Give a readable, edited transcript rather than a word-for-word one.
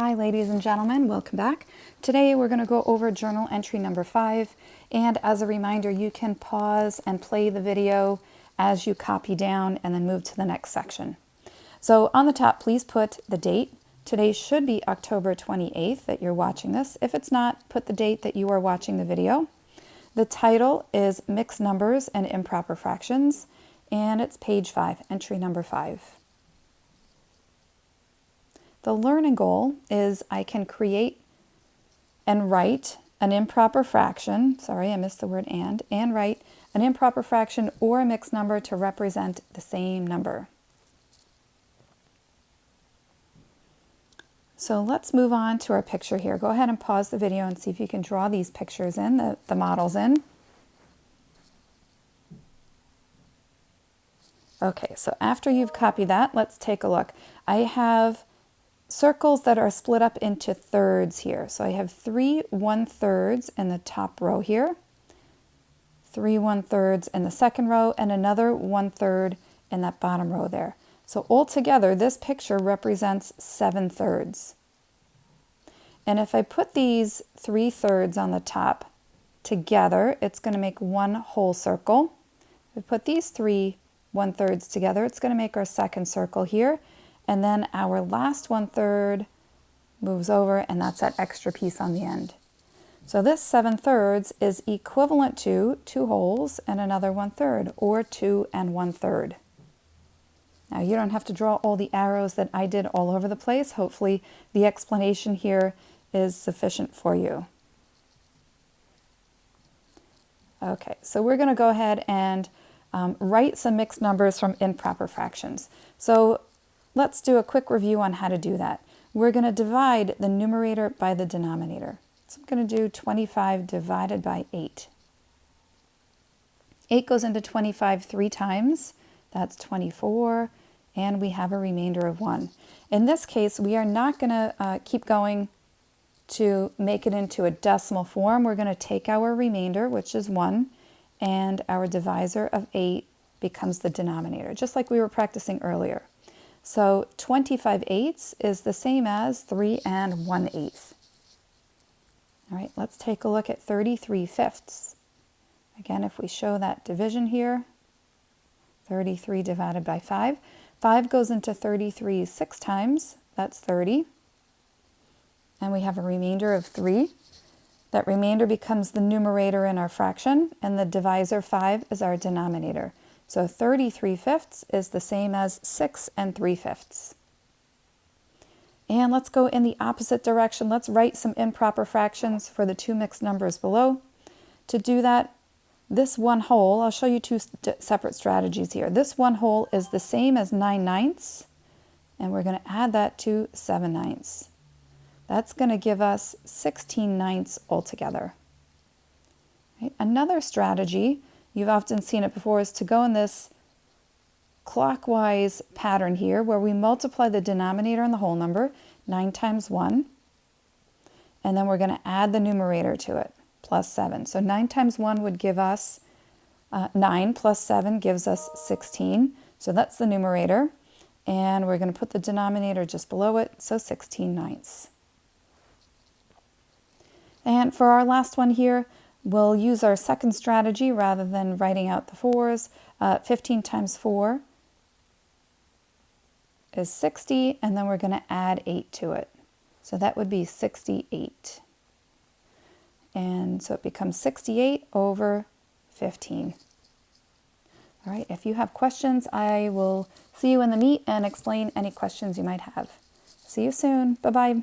Hi ladies and gentlemen, welcome back. Today we're going to go over journal entry number 5, and as a reminder you can pause and play the video as you copy down and then move to the next section. So on the top please put the date. Today should be October 28th that you're watching this. If it's not, put the date that you are watching the video. The title is Mixed Numbers and Improper Fractions, and it's page 5, entry number 5. The learning goal is I can create and write an improper fraction, sorry I missed the word and write an improper fraction or a mixed number to represent the same number. So let's move on to our picture here. Go ahead and pause the video and see if you can draw these pictures in, the models in. Okay, so after you've copied that, let's take a look. I have circles that are split up into thirds here. So I have 3 1/3 in the top row here, 3 1/3 in the second row, and another 1/3 in that bottom row there. So altogether, this picture represents 7 thirds. And if I put these 3 thirds on the top together, it's going to make one whole circle. If we put these 3 1/3 together, it's going to make our second circle here. And then our last 1/3 moves over, and that's that extra piece on the end. So this 7 thirds is equivalent to 2 wholes and another 1/3, or 2 and 1/3. Now you don't have to draw all the arrows that I did all over the place. Hopefully the explanation here is sufficient for you. Okay, so we're going to go ahead and write some mixed numbers from improper fractions. So let's do a quick review on how to do that. We're going to divide the numerator by the denominator. So I'm going to do 25 divided by 8. 8 goes into 25 3 times. That's 24, and we have a remainder of 1. In this case, we are not going to keep going to make it into a decimal form. We're going to take our remainder, which is 1, and our divisor of 8 becomes the denominator, just like we were practicing earlier. So 25 eighths is the same as 3 and 1/8. All right, let's take a look at 33 fifths. Again, if we show that division here, 33 divided by 5. 5 goes into 33 6 times, that's 30. And we have a remainder of 3. That remainder becomes the numerator in our fraction, and the divisor 5 is our denominator. So 33 fifths is the same as 6 3/5. And let's go in the opposite direction. Let's write some improper fractions for the 2 mixed numbers below. To do that, this 1 whole, I'll show you 2 separate strategies here. This 1 whole is the same as 9/9, and we're going to add that to 7/9. That's going to give us 16/9 altogether. Right? Another strategy, you've often seen it before, is to go in this clockwise pattern here where we multiply the denominator and the whole number, 9 times 1, and then we're going to add the numerator to it, plus 7. So 9 times 1 would give us 9, plus 7 gives us 16. So that's the numerator, and we're going to put the denominator just below it, so 16/9. And for our last one here, we'll use our second strategy rather than writing out the 4s. 15 times 4 is 60, and then we're going to add 8 to it. So that would be 68. And so it becomes 68 over 15. All right, if you have questions, I will see you in the meet and explain any questions you might have. See you soon. Bye-bye.